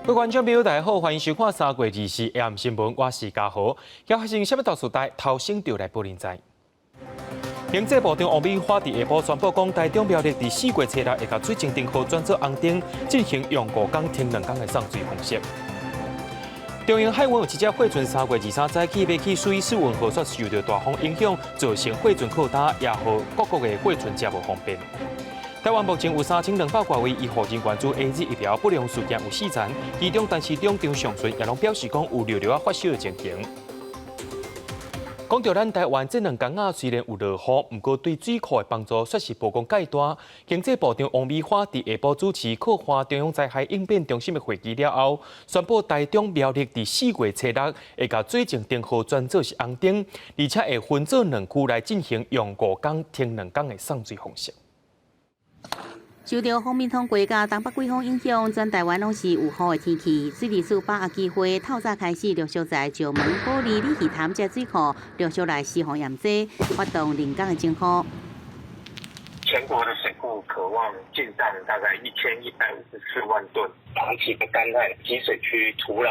各位观众朋友，大家好，欢迎收看3月24 AM 新闻，我是嘉豪。要发生什么大事代，头先就来报您知。经济部长王美花伫下晡宣布，讲台中苗栗伫4月初6会甲水情灯号转做红灯，进行用5天停2天的送水方式。中央海运有一只货船3月23早起要去苏伊士运河，却受到大风影响，造成货船靠打，也予各国的货船真无方便。台湾目前有3200多位医护人员自 A 疫苗不良事件有4残，其中陈市长张上顺也拢表示讲有略略发烧的情形。讲到咱台湾这2天虽然有落雨，不过对水库的帮助却是无讲介大。经济部长王美花伫下晡主持靠华中央灾害应变中心的会议了后，宣布台中苗栗伫4月初6会甲水情灯号转做是红灯，而且会分做2区来进行用5天停2天的送水方式。受到风面通过加东北季风影响，全台湾拢是有雨的天气。水利署把握机会，透早开始陆续在石门、保利、李溪潭这水库陆续来施洪验资，发动临港的警号。全国的水库渴望进账大概1154万吨，长期的干旱，集水区土壤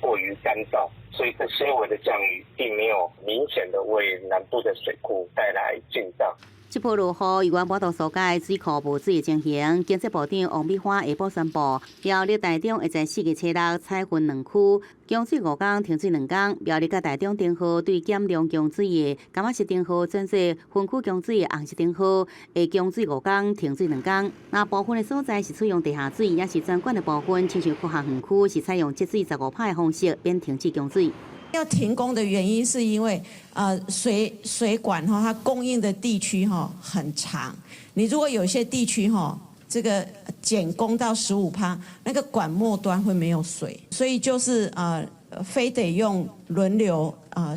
过于干燥，所以这些微的降雨并没有明显的为南部的水库带来进账。这波落雨，有关报道所介水库无水的情形，经济部长王美花下晡宣布，苗栗台中会在4月初6采分2区，供水5天，停水2天。苗栗甲台中灯号对减量供水的柑仔色灯号转做分区供水的红色灯号，会供水5天，停水2天。那部分的所在是采用地下水，也是专管的部分，亲像各项园区是采用节水15%的方式，免停止供水。要停工的原因是因为水管它供应的地区很长，你如果有些地区这个减供到15%，那个管末端会没有水，所以就是非得用轮流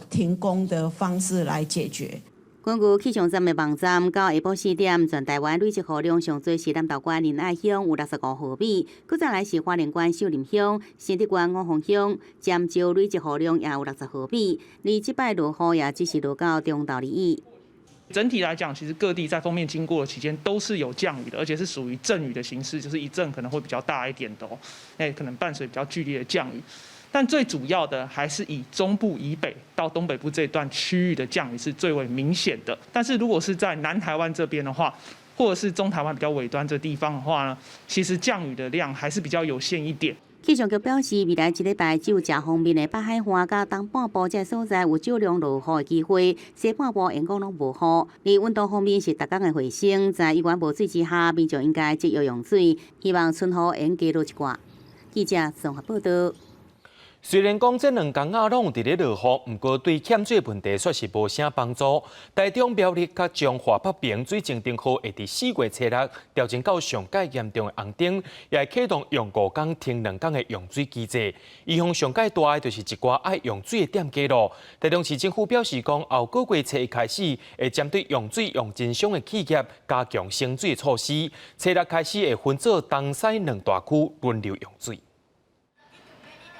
停工的方式来解决。根据气象站的网站，到下晡4点，全台湾累积雨量上最是南投县仁爱乡有65毫米，搁再来是花莲县秀林乡、新竹县五峰乡、尖石累积雨量也有60毫米，而这摆落雨也只是落到中昼而已。整体来讲，其实各地在锋面经过的期间都是有降雨的，而且是属于阵雨的形式，就是一阵可能会比较大一点的可能伴随比较剧烈的降雨。但最主要的还是以中部以北到东北部这段区域的降雨是最为明显的。但是如果是在南台湾这边的话，或者是中台湾比较尾端这地方的话呢，其实降雨的量还是比较有限一点。气象局表示，未来1礼拜只有正方面的北海岸甲东半部这所在有少量落雨的机会，西半部沿港拢无雨。而温度方面是逐天的回升，在有关无水之下，民众应该节约用水，希望春雨能加落一寡。记者综合报道。虽然讲这2天拢有伫咧落雨，不过对欠水问题却是无啥帮助。台中苗栗甲彰化北平水情灯号会伫4月初6调整到上界严重的红灯，也会启动用5天停2天的用水机制。影响上界大的就是一寡爱用水的店家咯。台中市政府表示讲，后个月初1开始，会针对用水用真伤的企业加强省水的措施。初6开始会分做东西2大区轮流用水。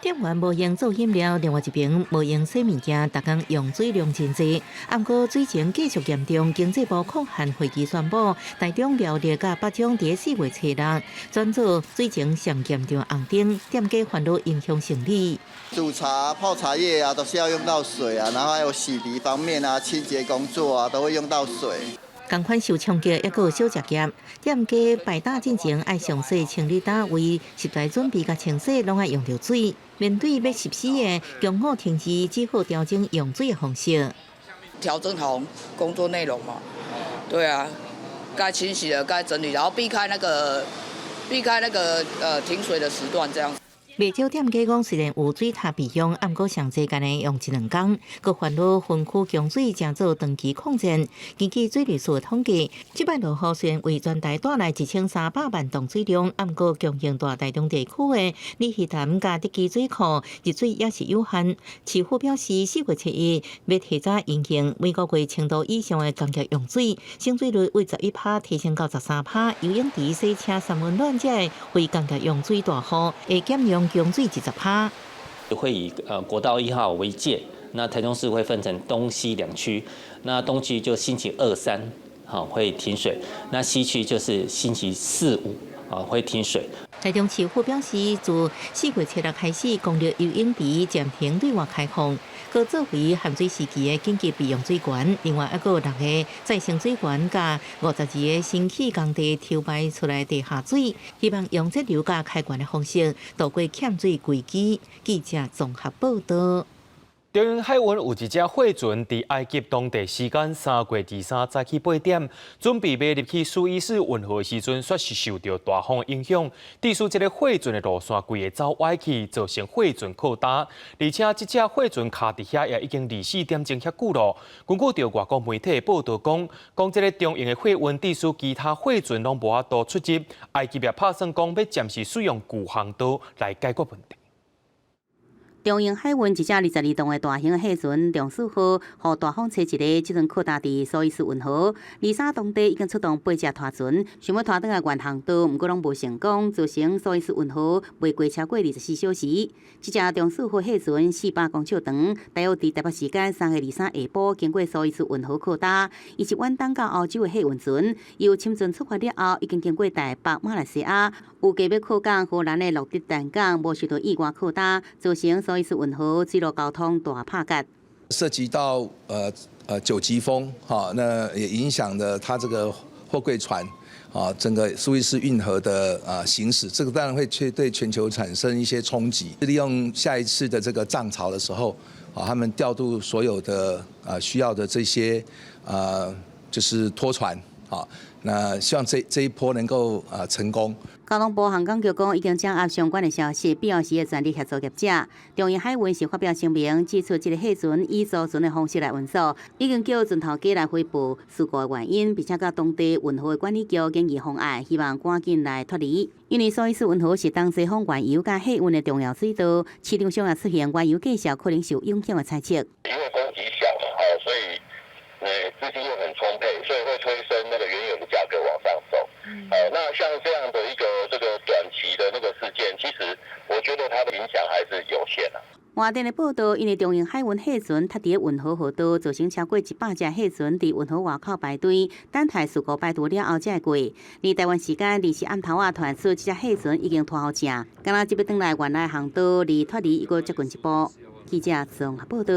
店员无用做饮料，另外一边无用洗物件，逐天用水量真济。不过水情继续严重，经济部抗旱会议宣布，台中苗栗甲北彰伫4月初6转做水情上严重红灯，店家烦恼影响生意。煮茶、泡茶叶都是要用到水然后还有洗涤方面清洁工作都会用到水。同款受冲击，还有小食业店家摆搭进前爱详细清理单位，食材准备甲清洗拢爱用到水。面对要实施的中午停止，只好调整用水的方式。调整好工作内容嘛，对啊，该清洗的该整理，然后避开那个停水的时段这样。袂少店家讲，虽然有水塔备用，不过上济干呢用1-2天，佮烦恼分区供水正做长期抗战。根据水利署的统计，这摆落雨虽然为全台带来1300万吨水量，不过供应大台中地区的李溪潭甲德基水库日水也是有限。市府表示，4月初1要提早引行每个月程度以上的工业用水，省水率为11%提升到13%，游泳池、洗车、三温暖这的非工业用水大户会减用供水20%。会以国道1号为界，那台中市会分成东西2区，那东区就星期2、3会停水，那西区就是星期4、5会停水。台中市府表示，自4月7日开始，公立游泳池暂停对外开放，各作为咸水时期的紧急备用水源。另外，还有6个再生水源甲52个新起工地抽排出来地下水，希望用节流甲开源的方式度过欠水危机。记者综合报道。中央海运有一只货船，伫埃及当地时间3月23早起8点，准备要入去苏伊士运河的时阵，却是受到大风影响，致使这个货船的路线规个走歪去，造成货船靠打。而且，这只货船卡伫遐也已经24点钟遐久咯。根据着外国媒体报道讲这个中型的货运致使其他货船拢无法度出入，埃及也打算讲要暂时使用巨航道来解决问题。中型海运一只22吨的大型的货船重4号，互大风吹一个，即阵靠搭伫苏伊士运河。23当地已经出动8只拖船，想要拖倒来原航道，毋过拢无成功，造成苏伊士运河未过超过24小时。这只重4号货船400公尺长，大约伫台北时间3月23下晡经过苏伊士运河靠搭，伊是远东到欧洲的货运船，由深圳出发了后，已经经过台北、马来西亚，有计要靠港荷兰的鹿特丹港，无受到意外靠搭，造成苏伊士运河水路交通大帕格。涉及到9级风，那也影响了它这个货柜船整个苏伊士运河的行驶，这个当然会对全球产生一些冲击。利用下一次的这个涨潮的时候，他们调度所有的需要的这些就是拖船，那希望这一波能够成功。交通部航港局讲，已经掌握相关的消息，必要时的全力协助业者。中型海运是发表声明，指出这个货船以租船的方式来运输，已经叫船头家来回报事故的原因，并且甲当地运河的管理局建议方案，希望赶紧来脱离。因为苏伊士运河是东西方原油甲货运的重要水道，市场上也出现原油价格可能受影响的猜测。因为供给小嘛，所以资金又很充沛，所以会推升那个原油的价格往上走。那像这样的一个这个短期的那个事件，其实我觉得它的影响还是有限的。外电的报道，因为中型海运货船踏伫运河河道，造成超过100只货船伫运河外口排队，等待事故排除了后才会过。而台湾时间24暗头传出，这只货船已经拖好正，刚若即要转来原来航道，离脱离又接近一步。记者综合报道。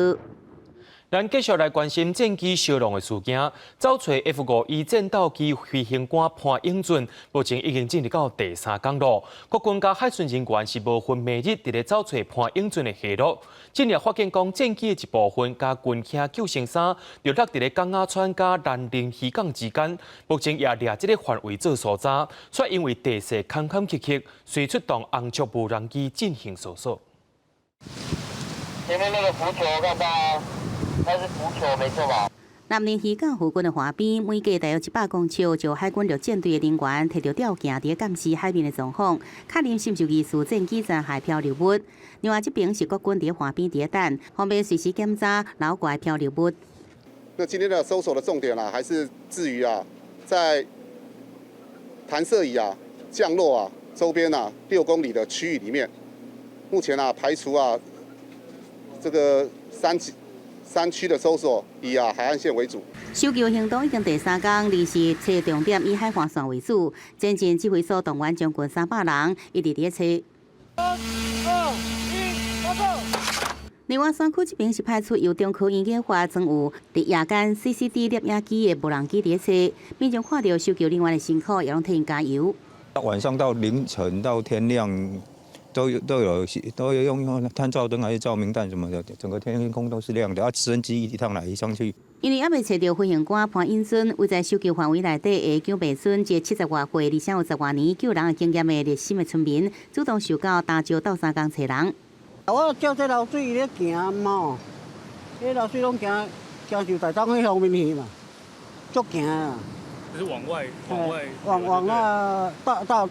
咱继续来关心战机烧亡的事件。找找 F-51战斗机飞行官潘英俊，目前已经进入到第3天了。国军甲海巡人员是无分每日伫咧找找潘英俊的下落。近日发现讲，战机的一部分甲军舰救生衫就落伫咧港仔川甲南宁渔港之间，目前也掠这个范围做搜查，却因为地势坎坎坷坷，遂出动红竹无人机进行搜索。前面那个浮球看到吗？它是浮球，没错吧？南宁渔港附近的河边，每隔大约100公尺，就海军陆战队的人员摕着吊镜伫监视海面的状况，确认是毋是疑似战机残骸漂流物。另外，这边是国军伫河边伫等，方便随时检查老怪漂流物。那今天的搜索的重点还是至于在弹射椅降落周边6公里的区域里面，目前排除这个山区的搜索以海岸线为主。搜救行动已经第3天，离时找重点以海岸线为主。前进指挥所动员将近300人，一直伫咧找。3、2、1，开走！另外，山区这边是派出由中科院研发装有伫夜间 CCD 摄影机的无人机伫咧找，民众看到搜救人员的辛苦，也拢替因加油。晚上到凌晨到天亮。都有用探照灯还是照明弹什么的，整个天空都是亮的。直升机一趟来一上去。因为还未找到飞行官潘英顺，位在搜救范围内底的救命村，一个70外岁，而且有10多年救人的经验的热心的村民，主动受到打招斗3工找人。我照这流水咧行嘛，这流水拢行上台东迄方面去嘛，足行啊。就是往外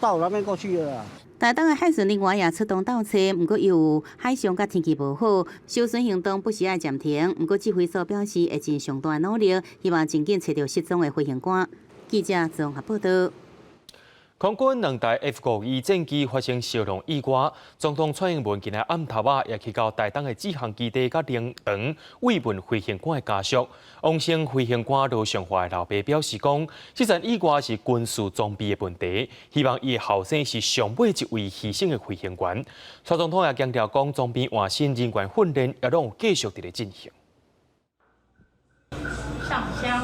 到那边过去了。台东的海巡人员也出动倒车，不过又有海上甲天气无好，搜寻行动不时要暂停。不过指挥所表示会尽上大的努力，希望尽紧找到失踪的飞行官。记者综合报道。空军2台 F-52战机发生烧弄意外，总统蔡英文今日暗头也去到台东的志航基地，甲灵堂慰问飞行官的家属。王姓飞行官罗尚华的老爸表示讲，这场意外是军事装备的问题，希望伊的后生是上尾一位牺牲的飞行员。蔡总统也强调讲，装备换新人员训练也拢继续伫咧进行。上香。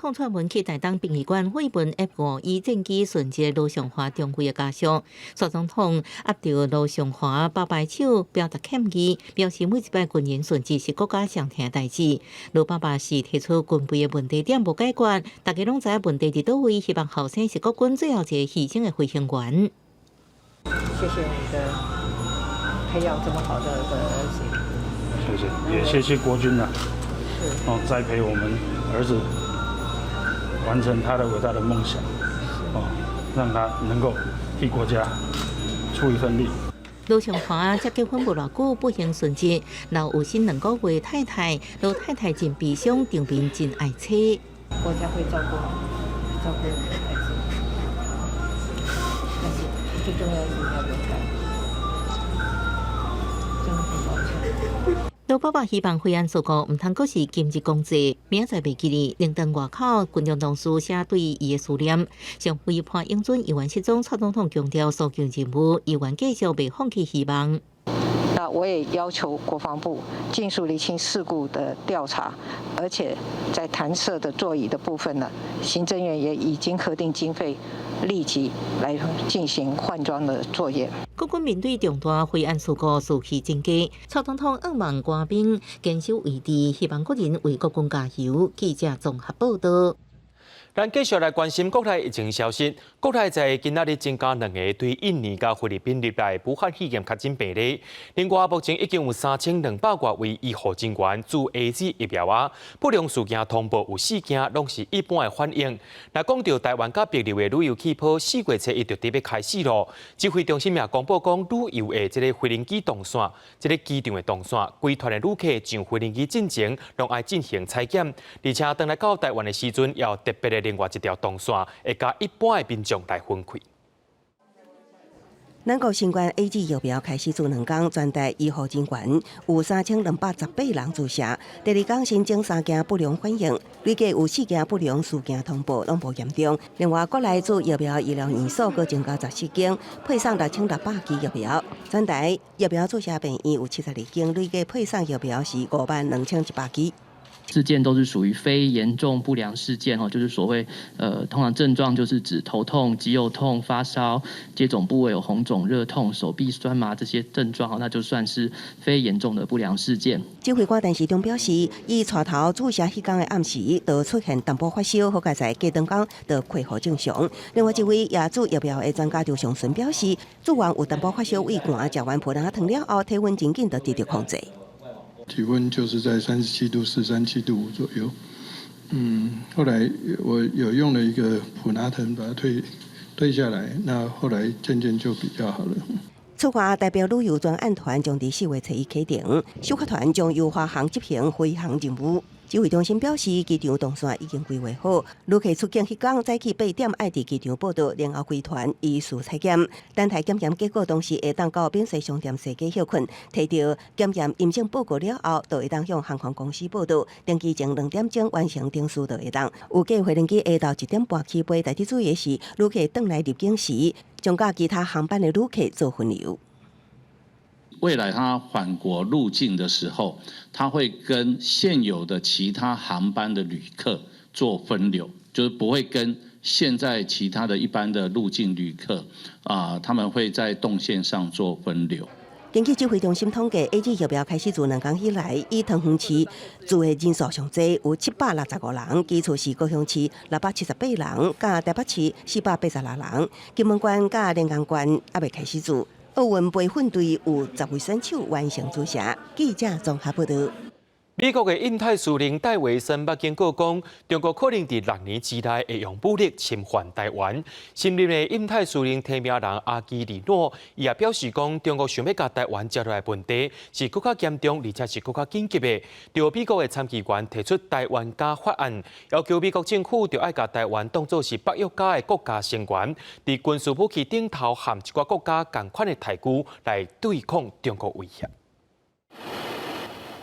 通出门去台东殡仪馆慰问 F-52战机损失罗尚华中尉的家属，蔡总统握到罗尚华爸爸手，表达歉意，表示每一摆军人损失是国家上疼的代志。罗爸爸是提出军备的问题点无解决，大家拢知问题伫倒位，希望后生是国军最后一个牺牲的飞行员。谢谢你的培养这么好的儿子，谢谢，也谢谢国军啊，栽培我们儿子。完成他的伟大的梦想，让他能够替国家出一份力。罗尚华才结婚无偌久，不幸顺治，老有新2个月太太，罗太太真悲伤，场面真爱妻。国家会照顾我们的孩子，但是最重要的是你要勇敢，真的很抱歉。罗爸爸希望惠安所过唔通阁是今日公祭，明仔载袂记哩，灵堂外口群众同事写对伊的思念。上回判英准议员失踪，蔡总统强调诉求任务，议员继续袂放弃希望。那我也要求国防部尽速厘清事故的调查，而且在弹射的座椅的部分呢，行政院也已经核定经费，立即来进行换装的作业。国军面对重大惠安事故士气增加，蔡总统仰望官兵坚守位置，希望国人为国军加油。记者综合报道。咱继续来关心国内疫情消息。国内在今仔日增加2个对印尼甲菲律宾入来武汉肺炎确诊病例。另外，目前已经有3200多位医护人员注 AZ 疫苗啊。不良事件通报有4件，拢是一般的反应。那讲到台湾甲帛琉的旅游气泡，4月初一就特别开始咯。指挥中心也公布讲，旅游的这个飞行机动线，这个机场的动线，规团的旅客上飞行机进前，拢爱进行采检，而且等来到台湾的时阵，要特别的另外一条动线，会甲一般的民众来分开。咱国新冠 AZ 疫苗开始做2天，全台医护人员有3218人注射。第2天新增3件不良反应，累计有4件不良事件通报，拢无严重。另外，国内做疫苗医疗院所各增加14间，配送6600支疫苗。全台疫苗注射病院有72间，累计配送疫苗是52100支。事件都是属于非严重不良事件就是所谓通常症状就是指头痛、肌肉痛、发烧、接种部位有红肿、热痛、手臂酸麻这些症状那就算是非严重的不良事件。指挥官陈时中表示，伊带头注射迄天的暗时，就出现淡薄发烧，好在在隔2天就恢复正常。另外一位也注疫苗的专家刘尚顺表示，做完有淡薄发烧、胃寒，食完普拿疼了后，体温真紧就得到控制。体温就是在37度4、37度5左右。后来我有用了一个普拿疼把它退下来，那后来渐渐就比较好了。出发代表旅游专案团将伫4月初1启程，首发团将由华航执行飞航任务。指挥中心表示，机场动线已经规划好，旅客出境迄天早起8点爱伫机场报到，然后归团依序采检。等待检验结果同时会当到免税商店踅街休困，摕到检验阴性报告了后，就会当向航空公司报到。登机前2点钟完成登机就会当。有计飞行机下昼1点半起飞，代替注意的是，旅客转来入境时，将甲其他航班的旅客做分流。未来他返国入境的时候，他会跟现有的其他航班的旅客做分流，就是不会跟现在其他的一般的入境旅客他们会在动线上做分流。根据指挥中心统计 ，AZ 疫苗开始自2天以来，以桃园市住的人数上济，有765人，其次是高雄市678人，甲台北市486人。金门县甲连江县还未开始做。奥运培训队有10位选手完成注射。记者综合报道。美国的印太司令戴维森捌警告讲，中国可能在6年之内会用武力侵犯台湾。新任的印太司令提名人阿基里诺伊也表示讲，中国想要甲台湾接落来问题是更加严重，而且是更加紧急的。对美国的参议员提出台湾加法案，要求美国政府就要甲台湾当作是北约加的国家成员，在军事武器顶头含一寡国家同款的台股来对抗中国威胁。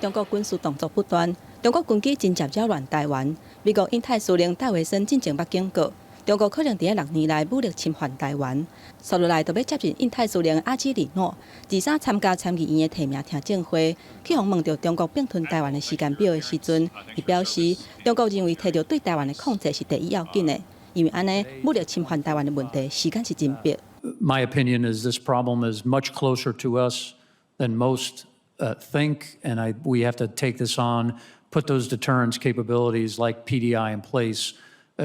中国军事动作不断，中国军机真接扰乱台湾。美国印太司令戴维森进前捌警告，中国可能在6年内武力侵犯台湾。接落来就要接任印太司令阿基里诺，23参加参议院的提名听证会，去访问到中国并吞台湾的时间表的时阵，伊表示，中国认为摕到对台湾的控制是第一要紧的，因为安尼武力侵犯台湾的问题时间是真迫。My opinion is this problem is much closer to us than most think, and we have to take this on, put those deterrence capabilities like PDI in place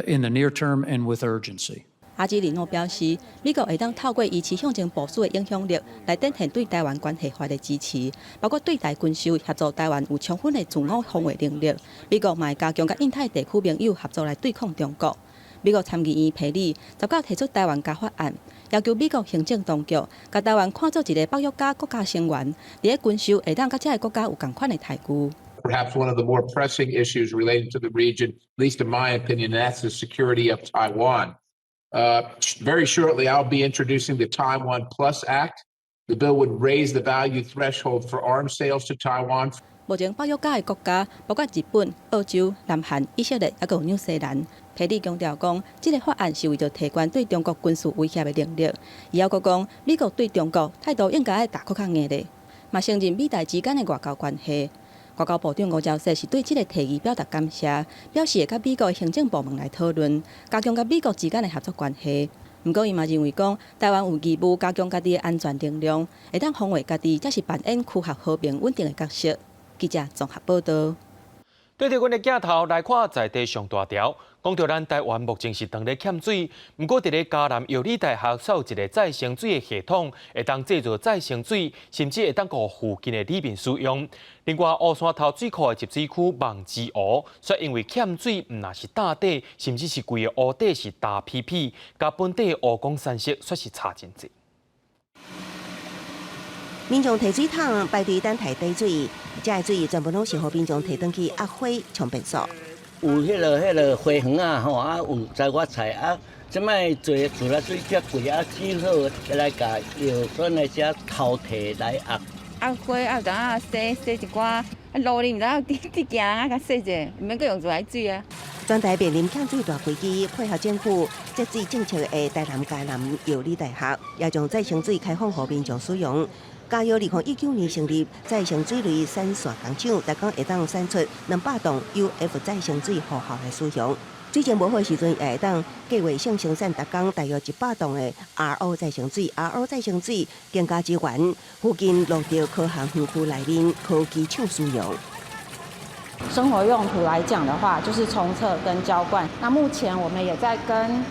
in the near term and with urgency. 阿基里诺表示，美国会当透过依持向前部署的影响力，来展现对台湾关系法的支持，包括对台军售协助台湾有充分的自我防卫能力。美国嘛会加强甲印太地区盟友合作来对抗中国。美国参议院皮里19提出台湾加法案，要求美国行政当局把台湾看作一个北约加国家成员，伫咧军售会当甲这个国家有同款的台股。Perhaps one of the more pressing issues relating to the region, at least in my opinion, that's the security of Taiwan. Very shortly, I'll be introducing the Taiwan Plus Act. The bill would raise the value threshold for arms sales to Taiwan. 目前北约加的国家包括日本、澳洲、南韩、以色列，还有纽西兰。皮里强调讲，这个法案是为着提高对中国军事威胁的能力。伊还佫讲，美国对中国态度应该要大更较硬的，嘛承认美台之间的外交关系。外交部长吴钊燮是对这个提议表达感谢，表示会甲美国的行政部门来讨论，加强甲美国之间的合作关系。不过，伊嘛认为讲，台湾有义务加强家己的安全能力，会当防卫家己，才是扮演区合和平稳定的角色。记者综合报道。对着阮的镜头来看在地上大条，讲到咱台湾目前是当咧欠水，不过伫咧嘉南药理大学设有一个再生水的系统，会当制作再生水，甚至会当互附近的里面使用。另外，乌山头水库的集水区望之湖，却因为欠水，唔那是大底，甚至是规个湖底是大皮皮，甲本地湖光山色却是差真济。民众提水桶排队等待滴水，这个水全部拢是互民众提转去压花冲便所。有迄个花园啊，吼啊有摘花菜啊，即摆做自来水较贵啊，只好来甲药酸的遮头提来压。压花啊，等下洗一寡，啊路里毋知影滴行啊，甲洗者，毋免阁用自来水啊。全台面临欠水大危机，配合政府节水政策的台南嘉南药理大学，也将再生水开放予民众使用。嘉药2019年成立再生水类产线工厂，逐工会当产出200吨 UF 再生水，互校来使用。水情无好时阵，也会当计划性生产逐工大约100吨的 RO 再生水。RO 再生水更加支援附近落到科学园区内面科技厂使用。生活用途来讲的话，就是冲厕跟浇灌。那目前我们也在跟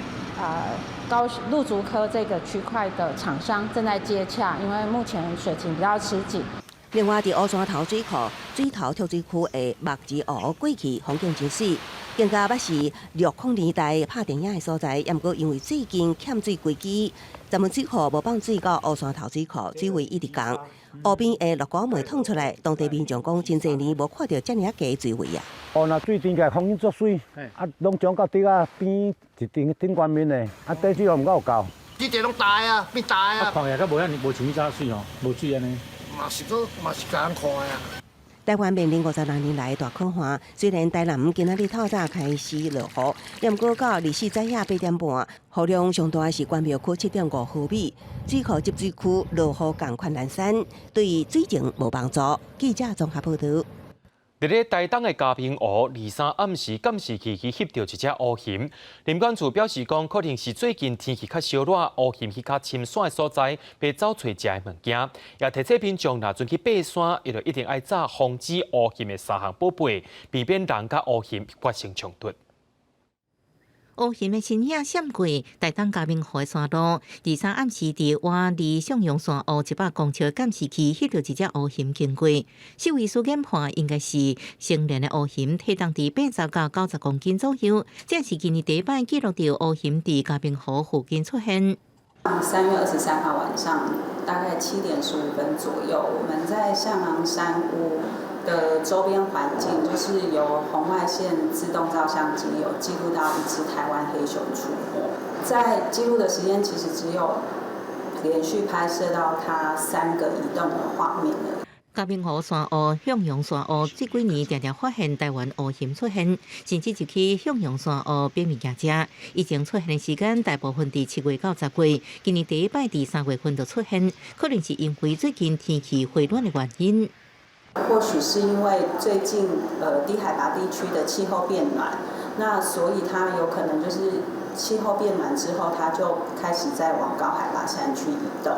路竹科这个区块的厂商正在接洽，因为目前水情比较吃紧。另外，伫乌山头水库水头跳水区的木之湖过去风景真水，更加捌是60年代拍电影的所在。也毋过因为最近欠水危机，咱们水库无放水到乌山头水库，水位一直降。湖边的绿果梅捅出来，当地民众讲真侪年无看到遮尔啊低的水位啊。哦，那水真个风景足水，啊，拢涨到底啊边一顶关面的，啊底水又唔够高。这地拢大啊，变大啊。啊，况且较无像前早水哦，无水安尼。嘛是甲人看啊。台湾面临56年来大可汗，虽然台南今仔日透早开始落雨，也毋过到24早夜8点半，雨量上大是关庙区7.5毫米，水库集水区落雨共款难散，对水情无帮助。记者综合报道。伫咧台东的嘉平湖，23暗时监视器去翕到一只乌熊。林管处表示讲，可能是最近天气较烧热，乌熊去较深山的所在，被走找食的物件。也提醒民众，若准去爬山，伊就一定要早防止乌熊的3项宝贝，避免人甲乌熊发生冲突。乌熊的身影闪过台东嘉明河的山路。23暗时，伫换离向阳线乌100公尺监视器翕到一只乌熊经过。兽医师检判应该是成年的乌熊，体重伫80到90公斤左右。这是今年第一摆记录到乌熊伫嘉明河附近出现。3月23号晚上大概7点15分左右，我们在向阳山屋的周边环境，就是由红外线自动照相机有记录到一只台湾黑熊出没。在记录的时间其实只有连续拍摄到它3个移动的画面了。嘉明河山乌、向阳山乌这几年常常发现台湾乌熊出现，甚至就去向阳山乌变物件食。以前出现的时间大部分伫7月到10月，今年第一摆伫3月份就出现，可能是因为最近天气回暖的原因。或许是因为最近低海拔地区的气候变暖，那所以它有可能就是气候变暖之后，它就开始在往高海拔山区移动。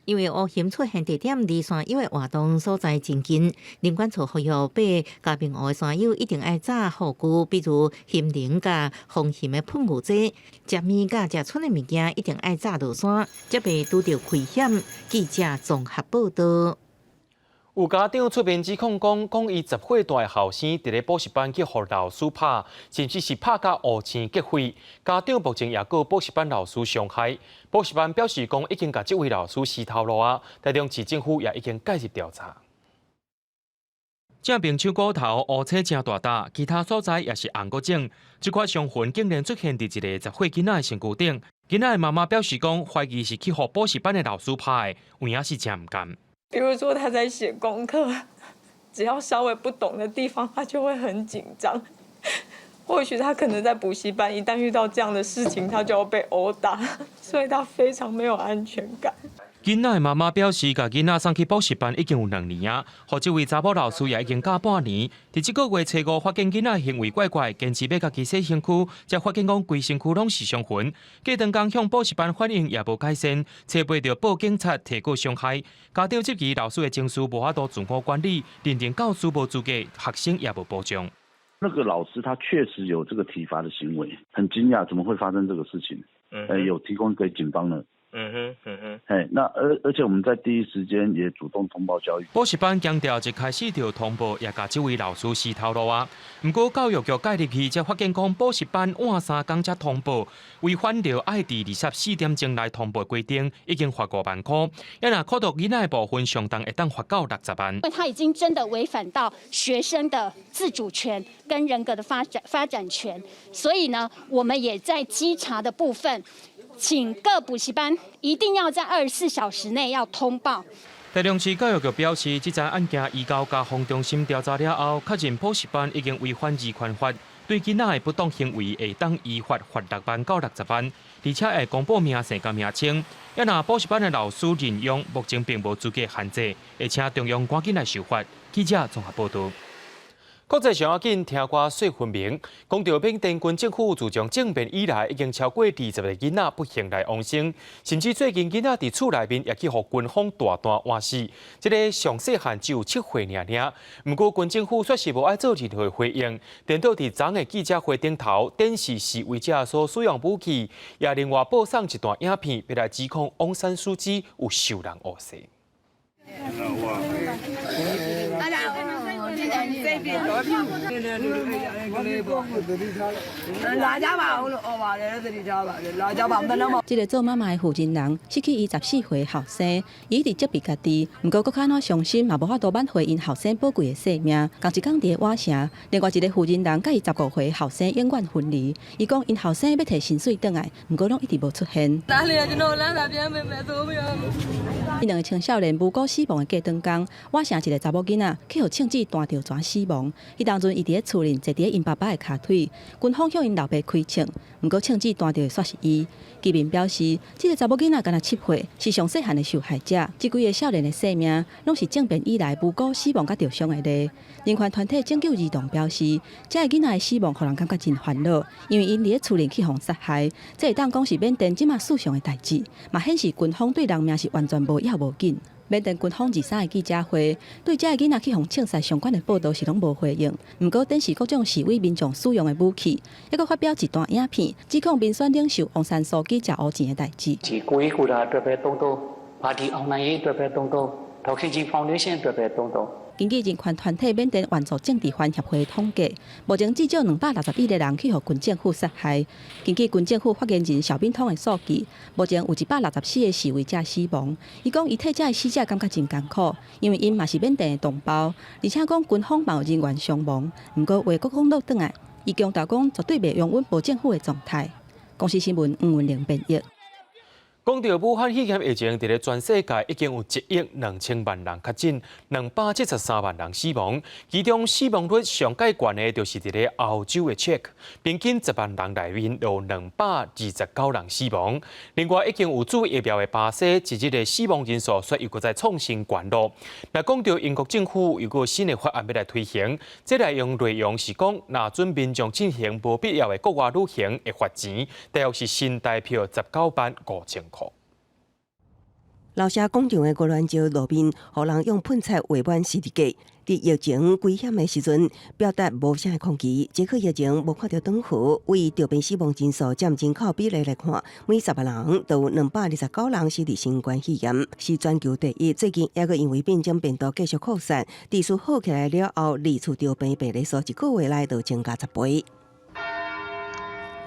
因为乌熊出现地点离山友的活动所在真近，林管处呼吁爬嘉明湖的山友一定要早护具，比如蚬蛉甲防熊的喷雾剂，食面甲食剩的物件一定要早落山，才袂拄到危险。记者综合报道。有家长出面指控讲伊10岁大的后生伫咧补习班去互老师拍，甚至是拍甲乌青结灰。家长目前也告补习班老师伤害。补习班表示讲已经甲这位老师洗头路啊，台中市政府也已经介入调查。正面手骨头乌青真大笪，其他所在也是红过肿。这块伤痕竟然出现伫一个10岁囡仔的身躯顶。囡仔的妈妈表示讲，怀疑是去互补习班的老师拍的，有影是真唔甘。比如说他在写功课，只要稍微不懂的地方，他就会很紧张。或许他可能在补习班，一旦遇到这样的事情，他就要被殴打，所以他非常没有安全感。囡仔的妈妈表示，甲囡仔送去补习班已经有2年啊，和这位查某老师也已经教半年。伫这个月初5发现囡仔行为怪怪，坚持要家己洗身躯，才发现讲规身躯拢是伤痕。过长工向补习班反映也无改善，找袂到报警察提告伤害。家长质疑老师的情绪无法度自我管理，认定教师无资格，学生也无保障。那个老师他确实有这个体罚的行为，很惊讶怎么会发生这个事情？有提供给警方呢。那而且我们在第一时间也主动通报教育。补习班强调一开始就通报，也甲这位老师洗头路啊。不过教育局介入去，才发现讲补习班晚3天才通报，违反了爱伫24点钟内通报规定，已经罚5万块。要若扣除囡仔的部分，上当会当罚到60万。因为他已经真的违反到学生的自主权跟人格的发展权，所以呢，我们也在稽查的部分。请各补习班一定要在24小时内要通报。台中市教育局表示，这件案件移交家防中心调查了后，确认补习班已经违反二权法，对囡仔的不当行为会当依法罚6万到60万，而且会公布名姓甲名称。要若补习班的老师任用，目前并无资格限制，会请中央赶紧来受罚。记者综合报道。国际上要紧听歌说分明，讲到缅甸军政府自从政变以来，已经超过20个囡仔不幸来往生，甚至最近囡仔伫厝内面也去互军方大弹换死。这个上细汉只有7岁尔。不过军政府却是无爱做任何回应，电到伫昨的记者会顶头，展示示威者所使用武器，也另外播送一段影片，要来指控翁山书记有受人诬陷。这个做妈妈的负责人失去伊14岁后生，伊一直责备家己，不过搁较哪伤心，嘛无法度挽回因后生宝贵的性命。同一天伫瓦城，另外一个负责人甲伊15岁后生永远分离。伊讲因后生要摕薪水转来，不过拢一直无出现。伊两个青少年无辜死亡的过当天，瓦城一个查某囡仔去互枪支弹着全死亡。迄当阵伊伫咧厝内坐伫咧因爸爸的骹腿，军方向因老爸开枪，不过枪支弹着的却是伊。居民表示，这个查某囡仔敢若7岁，是上细汉的受害者。这几个少年的性命，拢是政变以来无辜死亡甲受伤的例。人权团体拯救儿童表示，这个囡仔的死亡，互人感觉真烦恼，因为因伫咧厝内去互杀害，这会当讲是缅甸即马史上的代志，嘛显示军方对人命是完全无要无紧。缅甸军方23个记者会，对这个囡仔去互枪杀相关的报道是拢无回应。不过，展示各种示威民众使用的武器，还佫发表一段影片，指控民选领袖翁山苏姬食乌钱的代志。根据人权团体缅甸援助政治犯协会的统计，目前至少261个人去互军政府杀害。根据军政府发言人邵炳通的数据，目前有164个示威者死亡。伊讲，伊替这个死者感觉真艰苦，因为因嘛是缅甸的同胞，而且讲军方嘛有人员伤亡。不过话讲落转来，伊强调讲绝对袂容允无政府的状态。公司新闻黄文玲编译。讲到武汉肺炎疫情，伫咧全世界已经有1亿2000万人确诊，273万人死亡。其中死亡率上界高的，就是伫咧欧洲的捷克，平均10万人内面有229人死亡。另外，已经有注疫苗的巴西，一日的死亡人数却又搁再创新高咯。那讲到英国政府有个新的法案要来推行，这内容是讲，若准民众进行无必要的国外旅行会罚钱，大约是新台币195000块。老舍广场的高兰石路面，互人用喷漆画满十字架。伫疫情危险的时阵，表达无声的抗议。捷克疫情无看到长河，为着病死亡人数占人口比例来看，每10万人都有229人死伫新冠肺炎，是全球第一。最近还佫因为变种病毒继续扩散，地数好起来了后，离厝着病病例数1个月内就增加10倍。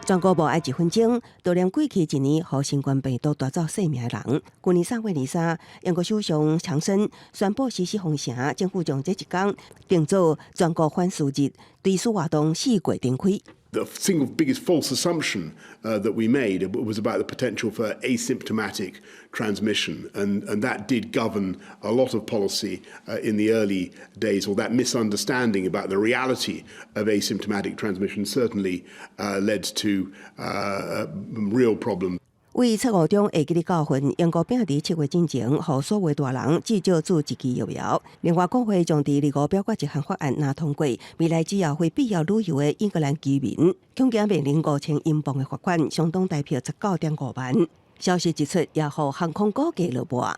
全国无爱1分钟，悼念过去1年互新冠病毒夺走性命的人。去年3月23，英国首相强生宣布实施封城，政府将这一天定做全国反思日，对此活动4月展开。The single biggest false assumption that we made was about the potential for asymptomatic transmission, and that did govern a lot of policy in the early days, or that misunderstanding about the reality of asymptomatic transmission certainly led to real problems. 为测5中会记的教训，英国并伫7月之前，予所有大人至少注1剂疫苗。另外，国会将伫2月表决一项法案若通过，未来只要非必要旅游的英格兰居民，恐惊面临5000英镑的罚款，相当大约19.5万。消息一出，也互航空股价落波。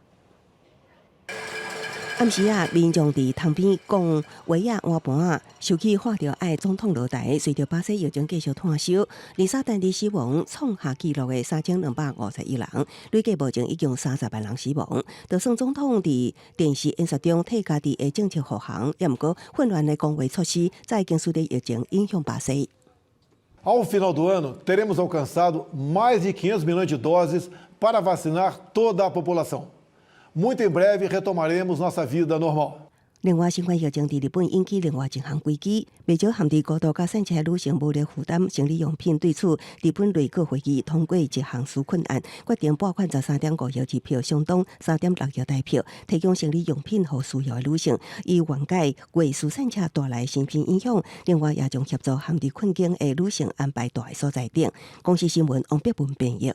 暗时民众伫塘边讲话换盘，收起看到爱总统落台，随着巴西疫情继续探修，丽莎丹地死亡创下纪录的3251人，累计目前已经30万人死亡。就算总统伫电视演说中替家己的政策护航，也毋过混乱的讲话措施，再经随着疫情影响巴西。Ao final do ano, teremos alcançado mais de 500 milhões de doses para vacinar toda a população.Muito em breve retomaremos nossa vida normal. 另外，新冠疫情伫日本引起另外一项危机，不少含伫高度加散车女性无力负担生理用品。对此，日本内阁会议通过一项纾困案，决定拨款13.5亿支票，相当3.6亿台票，提供生理用品予需要的女性，以缓解为输散车带来生病影响。另外，也将协助含伫困境的女性安排住的所在等。公司新闻王碧文编译。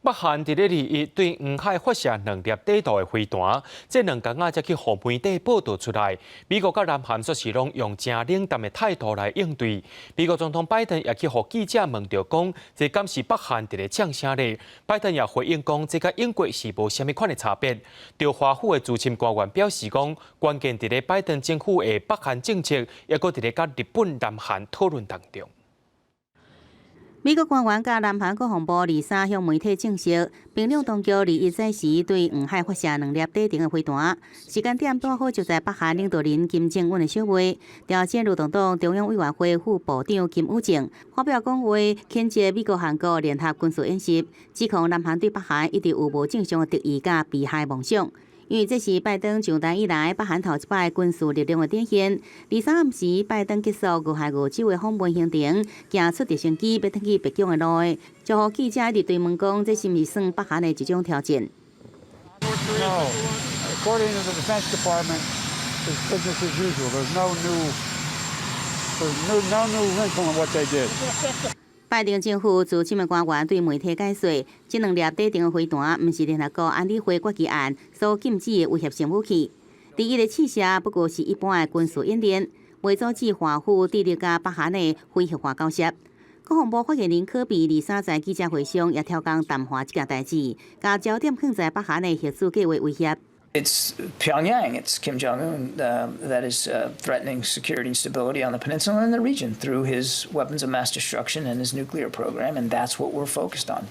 北韩伫咧2日对黄海发射2粒地道的飞弹，这2天才去互媒体报道出来。美国甲南韩说是拢用正冷淡的态度来应对。美国总统拜登也去互记者问到讲，这敢是北韩伫咧呛啥呢？拜登也回应讲，这甲英国是无虾米款的差别。对华府的资深官员表示讲，关键伫咧拜登政府的北韩政策，也搁伫咧甲日本、南韩讨论当中。美国官员甲南韩国防部23向媒体证实，平壤当局2日早时对黄海发射2粒地定的飞弹，时间点刚好就在北韩领导人金正恩的小会。朝鲜劳动党中央委员会副部长金宇正发表讲话，谴责美国、韩国联合军事演习，指控南韩对北韩一直有无正常的敌意甲避害妄想。因为这是拜登上台以来北韩头一摆军事力量的展现。23暗时，拜登结束俄亥俄州的访问行程，行出直升机要转去北京的路，就互记者一直追问讲，这是毋是算北韩的一种挑战？ No, according to the Defense Department, it's business as usual. There's no new wrinkle in what they did. 拜登政府资深的官员对媒体解说，这2粒地定的飞弹，毋是联合国安理会决议案所禁止的威胁性武器。第一个试射不过是一般的军事演练，未阻止华府致力甲北韩的非核化交涉。国防部发言人科比23在记者会上也超工淡化这件代志，甲焦点放在北韩的核子计划威胁。It's Pyongyang, it's Kim Jong-un that is threatening security and stability on the peninsula and the region through his weapons of mass destruction and his nuclear program, and that's what we're focused on.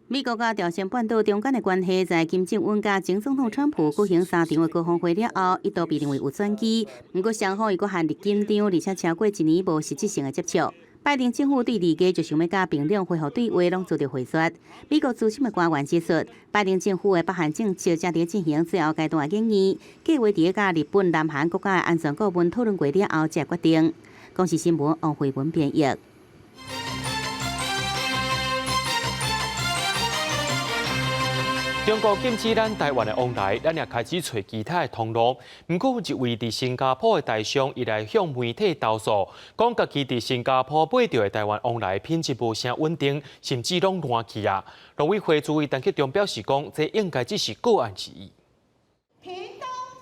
美国甲朝鲜半岛中间的关系，在金正恩甲前总统川普举行3场的高峰会了后，一度被认为有转机。不过，双方伊阁限入紧张，而且超过1年无实质性的接触。拜登政府对2家就想要甲平壤恢复对话，拢做着回说。美国资深的官员指出，拜登政府的北韩政策正在进行最后阶段的研议，计划伫甲日本、南韩国家的安全顾问讨论过了后才决定。公视新闻王慧文编译。中国禁止咱台湾的往来，咱也开始找其他的通路。不过，一位伫新加坡的台商，伊来向媒体投诉，讲家己伫新加坡买到的台湾往来品质无啥稳定，甚至拢烂去啊。陆委会主委陈吉仲表示讲，这应该只是个案之一。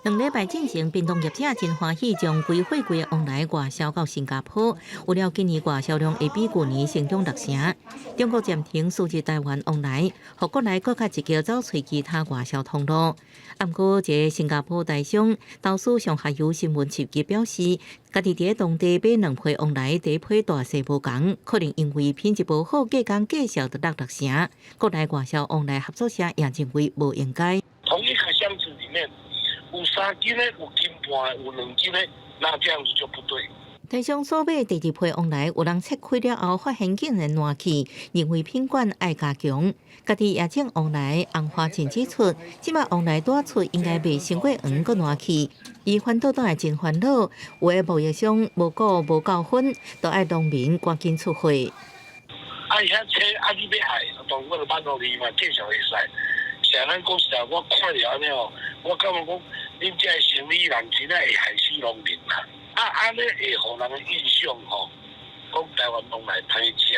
2礼拜进行，冰冻业者真欢喜，将规货柜的往来外销到新加坡。有了今年外销量会比去年成长6成。中国暂停输入台湾往来，互国内搁较积极走找其他外销通路。不过，一个新加坡台商投诉上下游新闻集结表示，家己伫当地买2批往来，第一批大小无同，可能因为品质无好，价工介绍就落6成。国内外销往来合作社也认为无应该。同一个箱子里面。有3斤的，有斤半的，有2斤的，那这样子就不对。台商所买第2批往来，有人拆开了后发现竟然烂去，认为品管爱加强。家己也种往来，红花钱指出，即摆往来多出应该袂成过黄搁烂去。伊烦恼当然真烦恼，有的贸易商无顾无够分，都爱农民赶紧出货。遐车你要害，当我就办到你嘛，正常会使。像咱讲实在，我看了安尼哦，我感觉讲。恁这生意人真正会害死农民啦！安尼会互人印象吼，讲台湾往来歹食。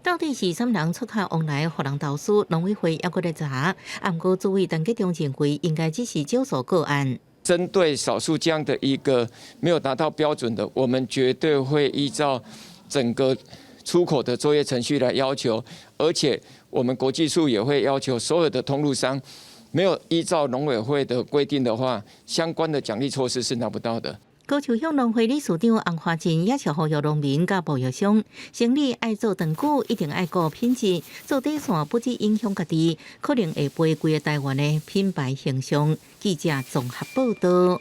到底是什么人出口往来，互人投诉？农委会也搁在查。不过，主委陈吉仲认为，应该只是少数个案。针对少数这样的一个没有达到标准的，我们绝对会依照整个出口的作业程序来要求，而且我们国际处也会要求所有的通路商。没有依照农委会的规定的话，相关的奖励措施是拿不到的。高雄乡农会理事长洪华珍也是呼吁农民甲贸易商，生意爱做长久，一定爱顾品质，做底线不止影响家己，可能会赔规个台湾的品牌形象。记者综合报道。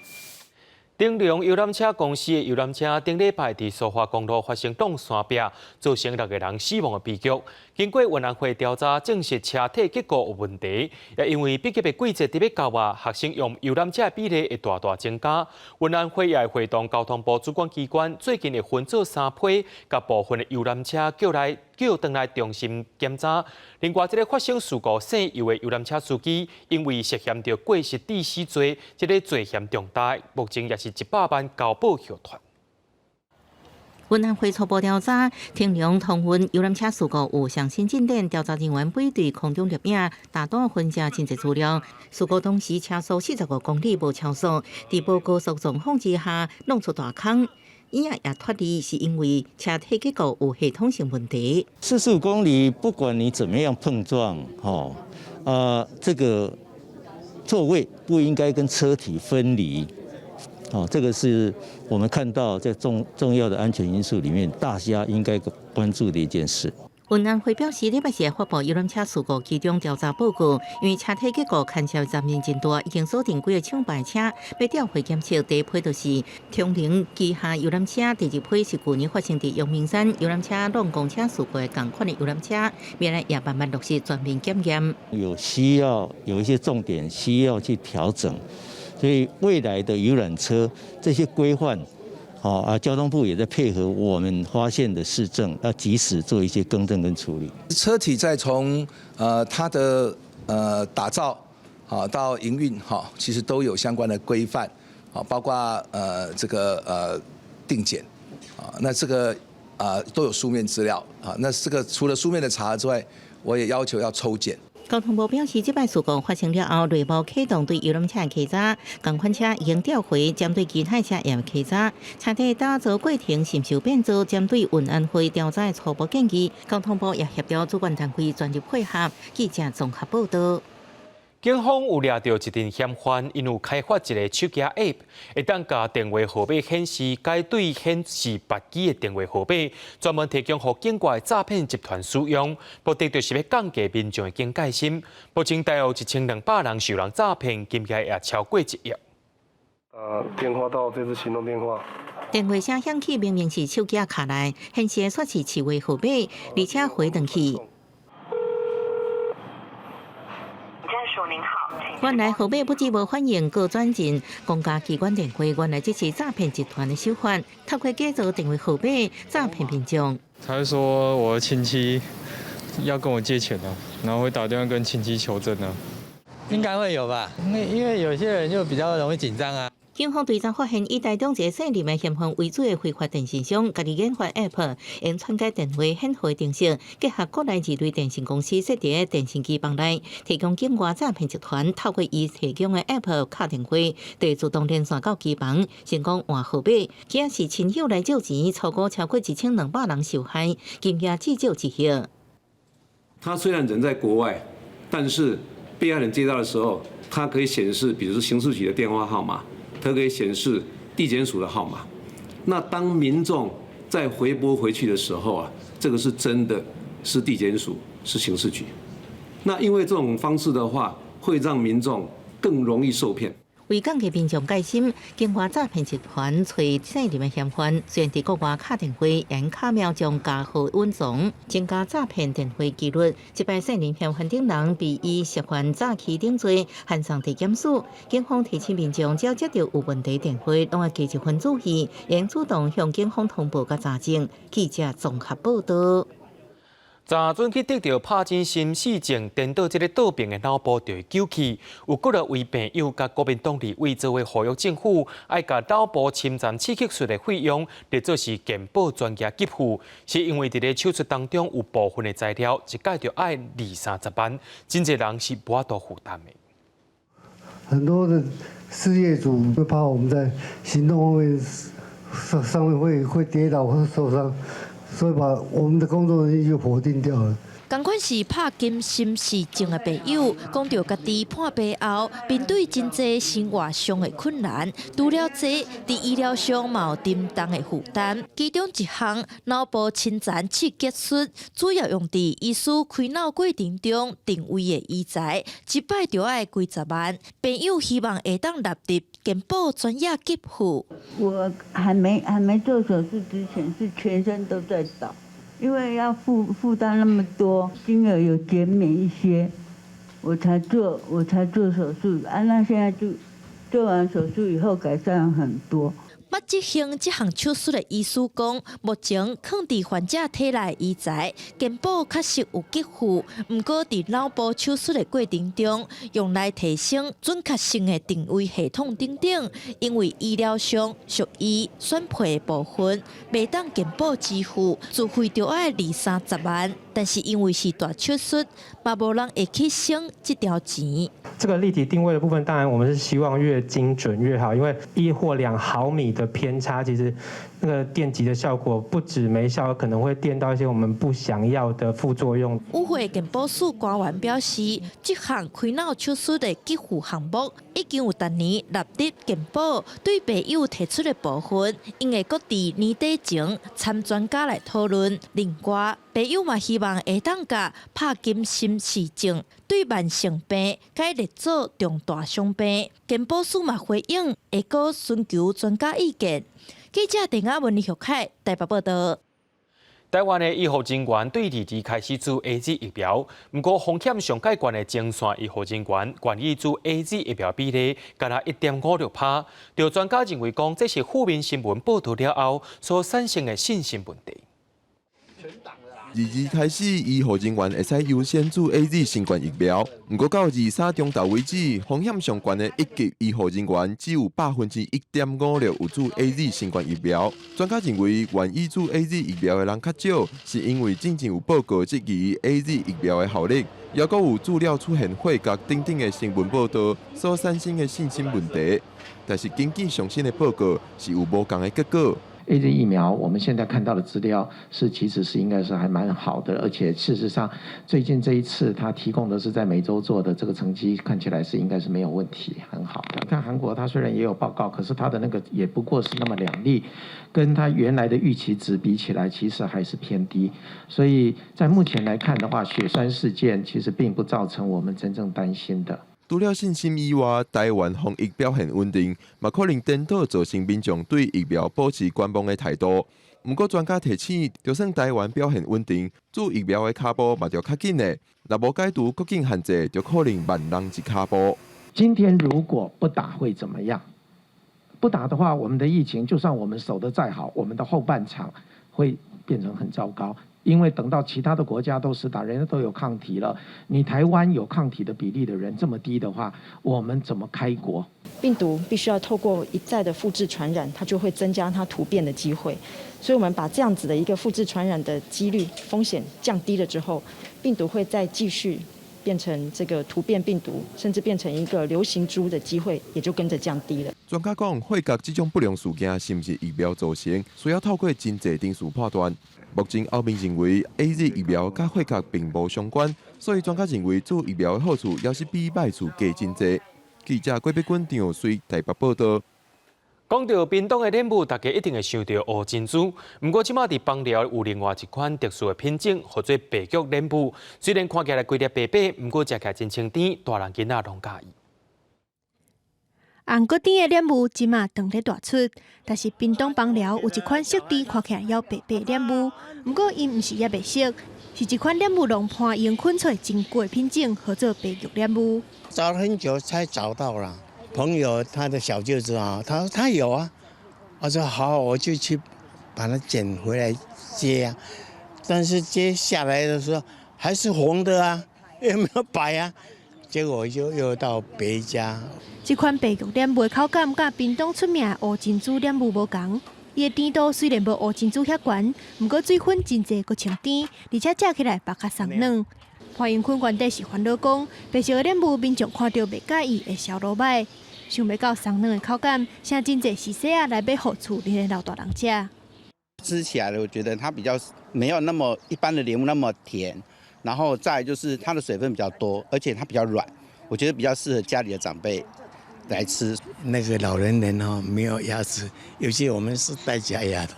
顶龙游览车公司的游览车顶礼拜伫苏花公路发生撞山壁，造成6个人死亡的悲剧。经过运安会调查，证实车体结构有问题，也因为毕业的季节伫要到啊，学生用游览车的比例会大大增加。运安会也会会同交通部主管机关，最近会分做3批，甲部分的游览车叫回来中心检查。另外，这个发生事故姓尤的游览车司机，因为涉嫌着过失致死罪，这个罪嫌重大，目前也是100万交保候团。运安会初步调查，天龙通运游览车事故有上新进展，调查人员比对空中录影，大胆分析真侪资料。事故当时车速45公里无超速，在无高速状况之下弄出大坑。伊也脱离，是因为车体结构有系统性问题。45公里，不管你怎么样碰撞，这个座位不应该跟车体分离。这个是我们看到在重要的安全因素里面，大家应该关注的一件事。运安会表示，礼拜四发布游览车事故其中调查报告，因为车体结构牵涉杂念真大，已经锁定几个抢牌车，要调回检测。第一批就是通灵旗下游览车，第二批是去年发生在阳明山游览车乱公车事故的同款的游览车，未来也慢慢落实全面检验。有需要有一些重点需要去调整。所以未来的游览车这些规范，交通部也在配合我们发现的市政，要及时做一些更正跟处理。车体再从它的打造到营运其实都有相关的规范包括这个定检那这个都有书面资料那这个除了书面的查核之外，我也要求要抽检。交通部表示，这摆事故发生了后，内部启动对游览车的稽查，同款车已经调回，针对其他车也有稽查。车体打造过程是受变造，针对运安会调查的初步建议，交通部也协调主管单位专业配合。记者综合报道。警方有抓到一阵嫌犯，因有开发一个手机 App， 会当甲电话号码显示该对显示别机的电话号码，专门提供给境外诈骗集团使用，目的就是要降低民众的警戒心。目前大约1200人受人诈骗，金额也超过1亿。电话到这支行动电话。电话声响起，明明是手机卡内，显示的却是市话号码，而且回转去。原来号码不止无反应，搁转进公家机关电话，原来这是诈骗集团的手法，透过假造电话号码诈骗民众。他会说我的亲戚要跟我借钱啊，然后会打电话跟亲戚求证啊。应该会有吧，因为有些人就比较容易紧张啊。警方调查发现，以台中一个姓林的嫌犯为主的非法电信商，家己研发 App， 用篡改电话显号程式，结合国内2类电信公司设置的电信机房内，提供境外诈骗集团透过伊提供的 App 卡电话，就自动连线到机房，成功换号码。今是亲友来借钱，超过1200人受害，金额至少1亿。他虽然人在国外，但是被害人接到的时候，他可以显示，比如说刑事局的电话号码。它可以显示地检署的号码。那当民众再回拨回去的时候啊，这个是真的是地检署，是刑事局。那因为这种方式的话，会让民众更容易受骗。为降低民众戒心，境外诈骗集团找姓林的嫌犯，虽然伫国外卡电话，用卡秒将假号稳藏，增加诈骗电话几率。一摆姓林嫌犯等人被以涉嫌诈欺等罪函上地检署。警方提醒民众，只要接到有问题电话，拢要记一分注意，应主动向警方通报甲查证。记者综合报道。昨阵去得到帕金森氏症，颠倒这个倒病的脑部就会救起。有几个位朋友甲国民党立委作为呼吁政府，爱甲脑部侵占刺激术的费用列作是健保专家给付，是因为伫咧手术当中有部分的材料一概就爱20-30万，真侪人是无法度负担的。很多的事业主会怕我们在行动方面上面会跌倒或受伤。所以把我们的工作能力就否定掉了。同款是帕金森氏症的朋友，讲到家己判病后，面对真侪生活上的困难，除了这，伫医疗上嘛有沉重的负担。其中一项脑部侵占刺激术，主要用伫医师开脑过程中定位的医材，一摆就要几十万。朋友希望会当纳入健保专业给付。我还没做手术之前，是全身都在倒。因为要负担那么多，金额有减免一些，我才做手术啊。那现在就做完手术以后改善很多。捌执行这项手术的医师讲，目前放伫患者体内医材，健保确实有给付，不过伫脑部手术的过程中，用来提升准确性的定位系统等等，因为医疗上属于选配的部分，袂当健保支付，自费就要20-30万。但是因为是大手术，嘛无人会去省这条钱。这个立体定位的部分，当然我们是希望越精准越好，因为1或2毫米的偏差，其实那个电极的效果不止没效，可能会电到一些我们不想要的副作用。与会健保署官员表示，这项开脑手术的给付项目已经有逐年纳入健保，对朋友提出的部分，因会搁伫年底前参专家来讨论。另外，朋友嘛希望会当甲帕金森氏症对慢性病该列作重大伤病。健保署嘛回应会搁寻求专家意见。记者陈雅文、李玉凯台北报道。台湾的医护人员对2开始注 AZ 疫苗，不过风险上介悬的前线医护人员愿意注 AZ 疫苗比例，达到1.56%。有专家认为讲，这是负面新闻报道了后所产生的信心问题。22开始，医护人员会使优先注 AZ 新冠疫苗。不过到23中昼为止，风险上悬的1级医护人员只有1.56%有注 AZ 新冠疫苗。专家认为，愿意注 AZ 疫苗的人较少，是因为真正有报告质疑 AZ 疫苗的效力，也阁有资料出现火角等等的新闻报道所产生的信心问题。但是根据上新的报告，是有无同的结果。AZ 疫苗，我们现在看到的资料其实是应该是还蛮好的，而且事实上最近这一次它提供的是在美洲做的这个成绩，看起来是应该是没有问题，很好。看韩国，它虽然也有报告，可是它的那个也不过是那么2例，跟它原来的预期值比起来，其实还是偏低。所以在目前来看的话，血栓事件其实并不造成我们真正担心的。除了信心以外，台湾防疫表现稳定，嘛可能颠倒造成民众对疫苗保持观望的态度。不过专家提醒，就算台湾表现稳定，做疫苗的脚步嘛就较紧的。若无解除国境限制，就可能慢人一脚步。今天如果不打会怎么样？不打的话，我们的疫情就算我们守得再好，我们的后半场会变成很糟糕。因为等到其他的国家都是打，人家都有抗体了，你台湾有抗体的比例的人这么低的话，我们怎么开国？病毒必须要透过一再的复制传染，它就会增加它突变的机会。所以我们把这样子的一个复制传染的几率风险降低了之后，病毒会再继续变成这个突变病毒，甚至变成一个流行株的机会也就跟着降低了。专家讲，肺角这种不良事件是不是疫苗造成，需要透过真济定数判断。目前奥秘认为 AZ 疫苗甲肺角并无相关，所以专家认为做疫苗的好处也是比歹处加真济。记者郭碧君、张水台北报道。讲到屏东的莲雾，大家一定会想到乌珍珠。不过，即马伫邦寮有另外一款特殊的品种，叫做白玉莲雾。虽然看起来规粒白白，不过食起来真清甜，大人囡仔拢介意。红果甜的莲雾即马长咧大出，但是屏东邦寮有一款色甜看起来要白白莲雾，不过因唔是叶白色，是一款莲雾龙盘用昆出真贵品种，叫做白玉莲雾。找了很久才找到了，朋友他的小舅子啊，他有啊，我说好，我就去把它捡回来接啊，但是接下来的时候还是红的啊，也没有白啊。结果就又到别家。这款白玉莲雾口感甲屏东出名的乌珍珠莲雾无同，伊的甜度虽然无乌珍珠遐悬，不过水分真济，阁清甜，而且食起来肉较松软。潘永坤原底是烦恼讲，白色的莲雾民众看到袂介意会烧落歹，想袂到松软的口感，请真济细细仔来买互厝里的老大人食。吃起来我觉得它比较没有那么一般的莲雾那么甜。然后再来就是它的水分比较多，而且它比较软，我觉得比较适合家里的长辈来吃。那个老年人哦，没有牙齿，尤其我们是戴假牙的，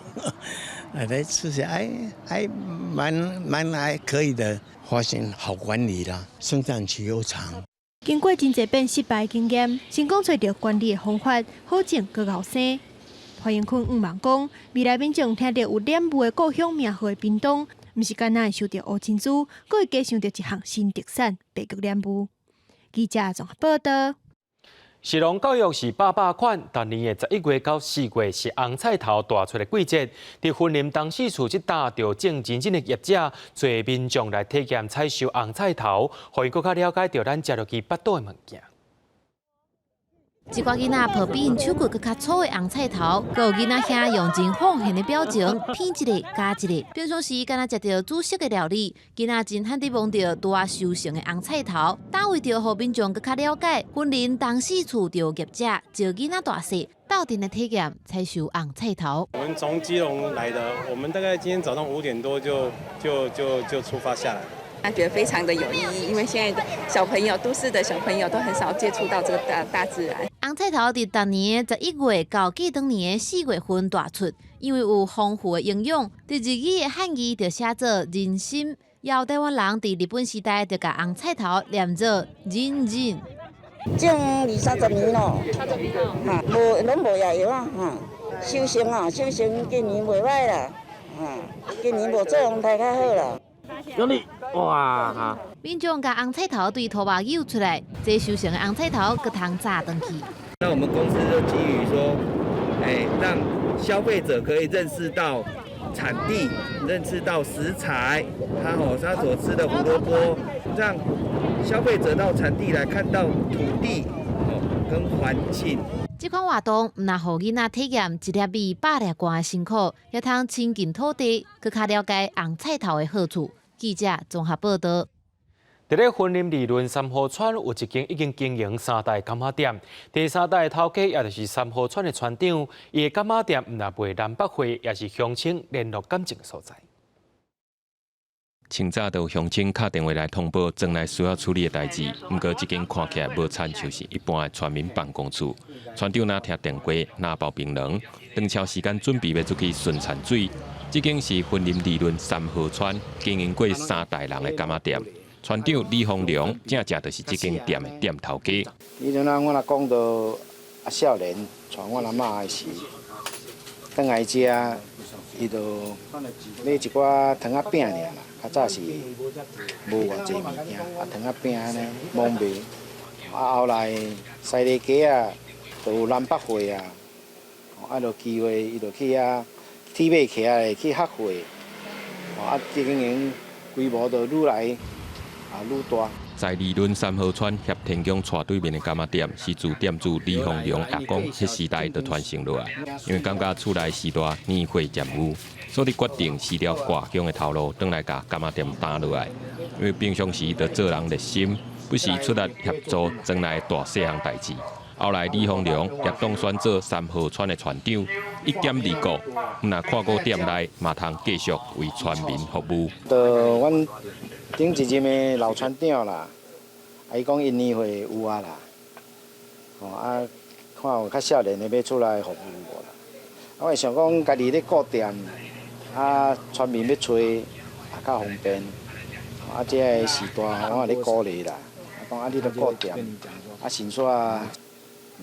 来吃起来还蛮还可以的。发现好管理啦，生产期又长。经过真济遍失败经验，成功找到管理的方法，好种更后生。潘永坤望讲，未来民众听到有莲雾的故乡名号的屏东。毋是简单会想到乌珍珠，阁会加想到一项新特产白玉莲雾。记者综合报道。食农教育是百款，但年的11月到4月是红菜头大出的季节。伫婚林当市处即搭着种真正的业者，做民众来体验采收红菜头，互伊更加了解到咱食落去巴肚的物件。一寡囡仔抱比因手骨更较粗的红菜头，佮有囡仔兄用真放现的表情，片一个加一个。平常时敢若食到煮熟的料理，囡仔真罕伫望到大收成的红菜头。但为着互民众更较了解，婚林当市处着业者招囡仔大细，到店来体验采收红菜头。我们从基隆来的，我们大概今天早上5点多就出发下来。他觉得非常的有意义，因为现在的小朋友，都市的小朋友都很少接触到这个大自然。红菜头伫逐年11月到记当年的4月份大出，因为有丰富的营养，伫日语的汉语就写做人参。也台湾人伫日本时代就甲红菜头念做人参。种20-30年咯，拢无药药啊，收成今年袂歹啦，今年无做红太较好啦。兄弟，哇哈！民众甲红菜头对土包舀出来，这收成的红菜头搁通炸回去。那我们公司就基于说，让消费者可以认识到产地，认识到食材，他所吃的胡萝卜，让消费者到产地来看到土地跟环境。这款活动唔但互囡仔体验一粒米100粒罐的辛苦，也通亲近土地，更加了解红菜头的好处。记者综合报道。伫咧婚姻理论三河村有一间已经经营3代柑仔店，第3代头家也就是三河村的村长，伊的柑仔店毋但卖南北货，也是乡亲联络感情的所在。清早就乡亲打电话来通报庄内需要处理的代志，不过这间看起来无亲像是一般的村民办公处。村长若听电话，若包槟榔，长超时间准备要出去顺产水。这间是婚姻理论三河村经营过3代人的柑仔店。村长李丰良正就是这间店的店头家。以前我若讲到少年传我阿嬷的时，转来遮，伊就买一寡糖仔饼尔啦。较早是无偌济物件，糖仔饼安尼罔卖。后来西里街啊，就有南北货啊，就机会伊就去铁马徛咧去学货，经营规模就愈来愈大。在理论三河村协天宫斜对面的柑仔店，是自店主李丰良阿公迄时代就传承落来，因为感觉厝内时代年岁渐有，所以决定辞掉挂乡的头路，转来甲柑仔店打落来。因为平常时就做人热心，不时出力协助庄内大细项代志。后来李丰良也当选做三河村的村长，一点二个，若看过店内，嘛通继续为村民服务。就阮顶一任的老村长啦，伊讲因年会有啦，看有较少年的要出来服务无啦。我会想讲家己咧顾店，村民要找也较方便。这个时代我咧鼓励啦，讲你咧顾店，先煞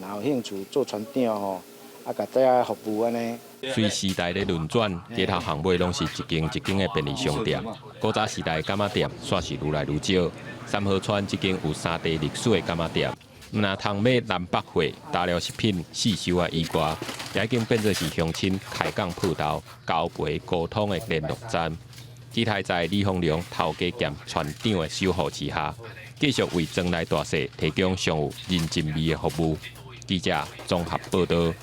若有兴趣做村长甲大家服务安尼。随时代的轮转，街头巷尾拢是一间一间的便利商店。古早时代柑仔店算是愈来愈少。三河村这间有3代历史的柑仔店，若通买南北货、大料食品、四收啊以外，也已经变作是乡亲开港铺头、交陪沟通的联络站。期待在李丰良头家兼村长的守护之下，继续为庄内大细提供上有人情味的服务。记者综合报道。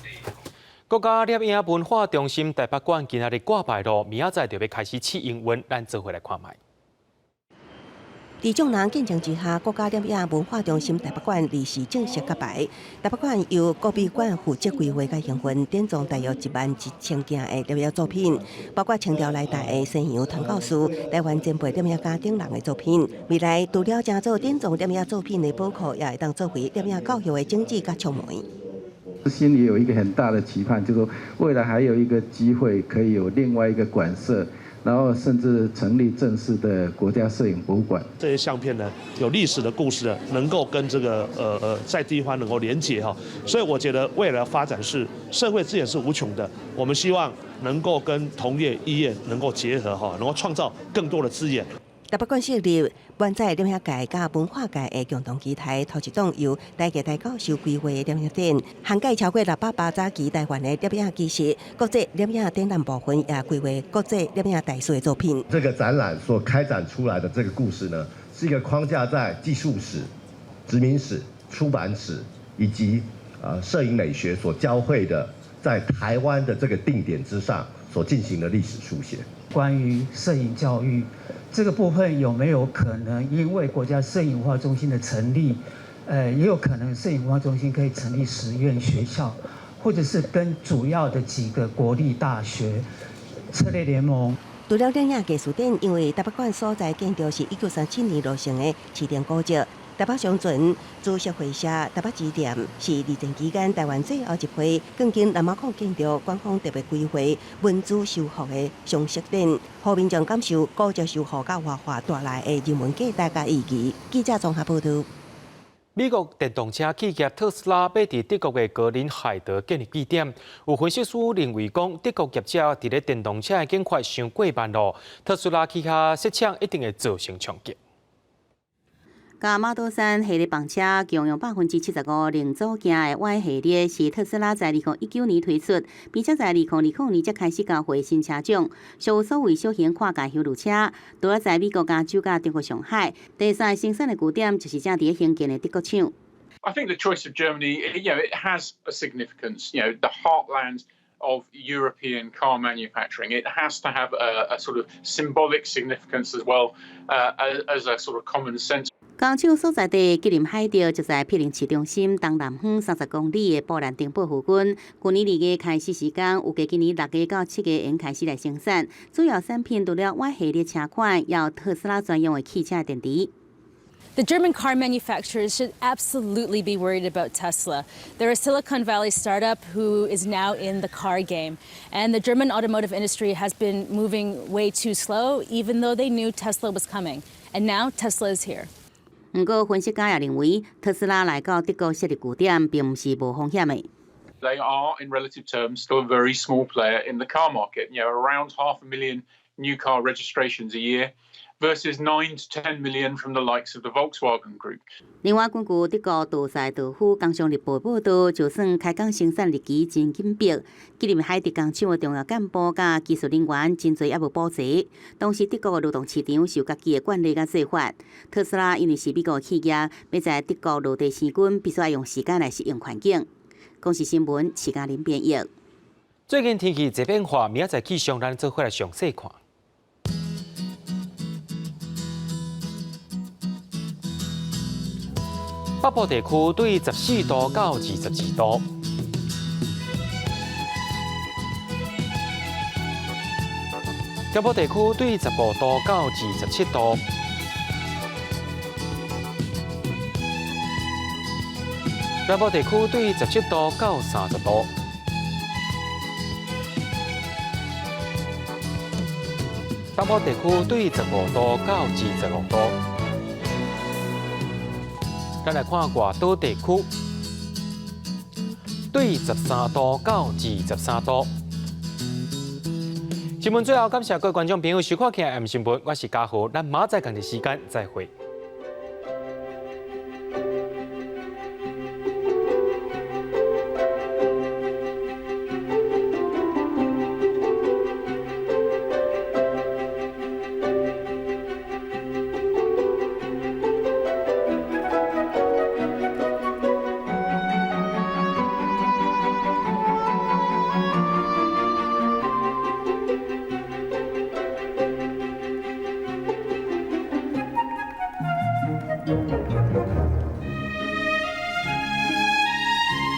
国家摄影文化中心台北馆今仔日挂牌咯，明仔载就要开始试营运，咱做伙来看卖。在众人见证之下，国家摄影文化中心台北馆临时正式揭牌。台北馆由国美馆负责规划甲营运，典藏大约11000件的摄影作品，包括清朝来台的西洋唐教师、台湾前辈摄影家等人的作品。未来除了正做典藏摄影作品的保护，也会当作为摄影教育的经济甲触媒。心里有一个很大的期盼，就是说未来还有一个机会可以有另外一个馆舍，然后甚至成立正式的国家摄影博物馆。这些相片呢，有历史的故事呢，能够跟这个在地方能够连结哈，所以我觉得未来的发展是社会资源是无穷的，我们希望能够跟同业、医业能够结合哈，能够创造更多的资源。台北馆设立湾仔摄影界甲文化界的共同基台，头一档由台艺大教授规划的摄影展，涵盖超过680支台湾的摄影技师，国际摄影展览部分也规划国际摄影大师的作品。这个展览所开展出来的这个故事呢，是一个框架在技术史、殖民史、出版史以及摄影美学所交汇的，在台湾的这个定点之上所进行的历史书写。关于摄影教育这个部分有没有可能，因为国家摄影文化中心的成立，也有可能摄影文化中心可以成立实验学校，或者是跟主要的几个国立大学策略联盟。除了摄影艺术展，因为台北馆所在建筑是1937年落成的市电古迹。台北商船株式会社台北支店是二战期间台湾最后一批更近南马孔建筑官方特别规划文字修复的常设展，让民众感受古迹修复甲活化带来的人文价值甲意义。记者综合报道。美国电动车企业特斯拉要伫德国的格林海德建立据点，有分析师认为讲，德国业者伫咧电动车的建发伤过慢咯，特斯拉旗下设厂一定会造成冲击。甲马多山系列房车共用75%零组件的 Y 系列是特斯拉在2019年推出，并且在2020年才开始交付新车种，属所谓小型跨界休旅车。除了在美国、加州、甲中国上海，第三生产的据点就是正伫兴建的德国厂。I think the choice of Germany, it has a significance. The heartland of European car manufacturing. It has to have a sort of symbolic significance as well as a sort of common sense. 工厂所在地吉林海钓就在毗邻市中心东南方30公里的布兰丁堡附近。去年2月开始时间，有加今年6月到7月应开始来生产。主要产品除了Y系列车款，也有特斯拉专用的汽车电池。 The German car manufacturers should absolutely be worried about Tesla. They're a Silicon Valley startup who is now in the car game. And the German automotive industry has been moving way too slow, even though they knew Tesla was coming. And now Tesla is here. 不过，分析家也认为，特斯拉来到德国设立据点，并不是无风险的。 They are, in relative terms, still a very small player in the car market. You know, around 500,000 new car registrations a year. Versus 9 to 10 million from the likes of the Volkswagen Group. 另外，根据德国杜塞道夫工商日报报道，就算开工生产日期真紧迫，吉林海德工厂的重要干部甲技术人员真侪也无保值。当时德国的劳动市场受家己的惯例甲做法。特斯拉因为是美国企业，要在德国落地生根，必须要用时间来适应环境。公视新闻，徐嘉玲编译。最近天气这变化，明仔载气象咱做伙来详细看。 北部地区对14度到22度，中部地区对15度到27度，南部地区对17度到30度，东部地区对15度到26度。 咱来看外岛地区，对13度到23度。新闻最后，感谢各位观众朋友收看《AM 新闻》，我是嘉豪，咱明仔载同一时间再会。